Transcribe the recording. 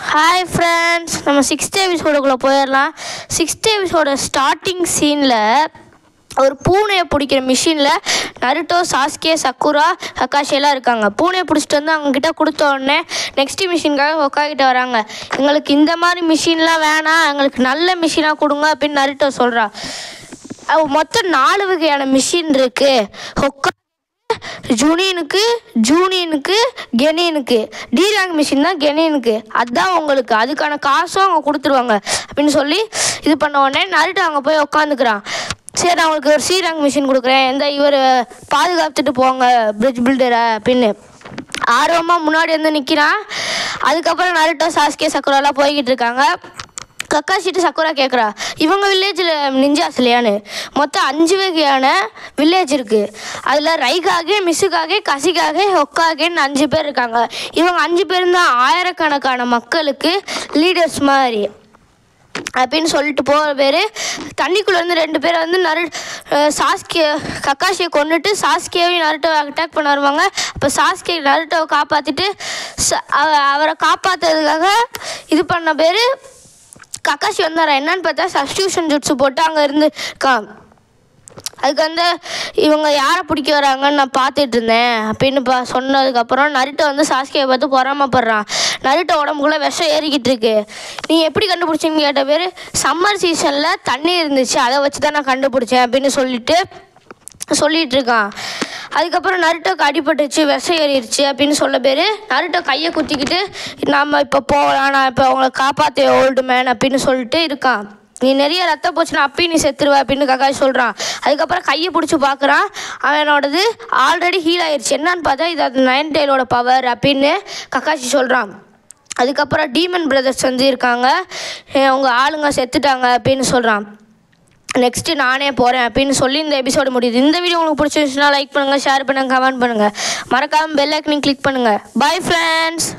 Hi friends, நம்ம 6th எபிசோடுக்குள்ளே போயிடலாம். 6th எபிசோட ஸ்டார்டிங் சீனில் ஒரு பூனையை பிடிக்கிற மிஷினில் நருட்டோ, சாஸ்கே, சக்குரா, கக்காஷி எல்லாம் இருக்காங்க. பூனையை பிடிச்சிட்டு வந்து அவங்கக்கிட்ட கொடுத்த உடனே நெக்ஸ்ட் மிஷினுக்காக ஹொக்காகிட்ட வராங்க. எங்களுக்கு இந்த மாதிரி மிஷின்லாம் வேணாம், எங்களுக்கு நல்ல மிஷினாக கொடுங்க அப்படின்னு நருட்டோ சொல்கிறா. மொத்தம் 4 வகையான மிஷின் இருக்குது. ஹொக்கா, ஜூனியனுக்கு, கெனியனுக்கு. டி ரேங்க் மிஷின் தான் கெனியனுக்கு. அதுதான் உங்களுக்கு, அதுக்கான காசும் அவங்க கொடுத்துருவாங்க அப்படின்னு சொல்லி இது பண்ண உடனே நருட்டோ அங்கே போய் உட்காந்துக்கிறான். சரி, அவங்களுக்கு ஒரு சி ரேங்க் மிஷின் கொடுக்குறேன், எந்த இவர் பாதுகாத்துட்டு போங்க பிரிட்ஜ் பில்டரை அப்படின்னு ஆர்வமாக முன்னாடி வந்து நிற்கிறான். அதுக்கப்புறம் நருட்டோ, சாஸ்கே, சக்குராலாம் போய்கிட்டு இருக்காங்க. கக்காஷிட்டு சக்குரா கேட்குறா, இவங்க வில்லேஜில் நிஞ்சாஸ் இல்லையான்னு. மொத்தம் 5 வகையான வில்லேஜ் இருக்குது. அதில் ரைகாகே, மிசுகாகே, கசிகாகே, ஹொக்காகேன்னு 5 பேர் இருக்காங்க. இவங்க 5 பேரும் தான் ஆயிரக்கணக்கான மக்களுக்கு லீடர்ஸ் மாதிரி அப்படின்னு சொல்லிட்டு போகிற பேர். தண்ணிக்குள்ளே வந்து 2 பேர் வந்து சாஸ்கே கக்காஷியை கொண்டுட்டு சாஸ்கேவையும் நருட்டோவை அட்டாக் பண்ண வருவாங்க. அப்போ சாஸ்கே நருட்டோவை காப்பாற்றிட்டு அவரை காப்பாற்றுறதுக்காக இது பண்ண பேர் கக்காஷி வந்தாரா. என்னன்னு பார்த்தா சப்ஸ்டியூஷன் ஜுட்ஸு போட்டு அங்கே இருந்துக்கான். அதுக்கு வந்து இவங்க யாரை பிடிக்க வராங்கன்னு நான் பார்த்துட்டு இருந்தேன் அப்படின்னு சொன்னதுக்கப்புறம் நருட்டோ வந்து சாஸ்கேவை பார்த்து பொறாமப்படுறான். நருட்டோ உடம்புக்குள்ளே விஷம் ஏறிக்கிட்டு இருக்கு. நீ எப்படி கண்டுபிடிச்சிங்கன்னு கேட்ட பேர், சம்மர் சீசனில் தண்ணி இருந்துச்சு, அதை வச்சு தான் நான் கண்டுபிடிச்சேன் அப்படின்னு சொல்லிட்டு இருக்கான். அதுக்கப்புறம் நருட்டோக்கு அடிபட்டுச்சு, விஷம் ஏறிடுச்சு அப்படின்னு சொல்ல பேர் நருட்டோ கையை குத்திக்கிட்டு நாம் இப்போ போகலாம், நான் இப்போ அவங்கள காப்பாற்ற ஓல்டு மேன் அப்படின்னு சொல்லிட்டு இருக்கான். நீ நிறைய ரத்தம் போச்சுன்னா அப்பயும் நீ செத்துருவ அப்படின்னு கக்காஷி சொல்கிறான். அதுக்கப்புறம் கையை பிடிச்சி பார்க்குறான், அவனோடது ஆல்ரெடி ஹீல் ஆயிடுச்சு. என்னான்னு பார்த்தா இது அது நைன் டெயிலோட பவர் அப்படின்னு கக்காஷி சொல்கிறான். அதுக்கப்புறம் டீமன் பிரதர்ஸ் வந்து இருக்காங்க, அவங்க ஆளுங்க செத்துட்டாங்க அப்படின்னு சொல்கிறான். நெக்ஸ்ட்டு நானே போகிறேன் அப்படின்னு சொல்லி இந்த எபிசோடு முடியுது. இந்த வீடியோ உங்களுக்கு பிடிச்சிருந்துச்சுன்னா லைக் பண்ணுங்கள், ஷேர் பண்ணுங்கள், கமெண்ட் பண்ணுங்கள், மறக்காமல் பெல் ஐக்கனையும் கிளிக் பண்ணுங்கள். Bye friends.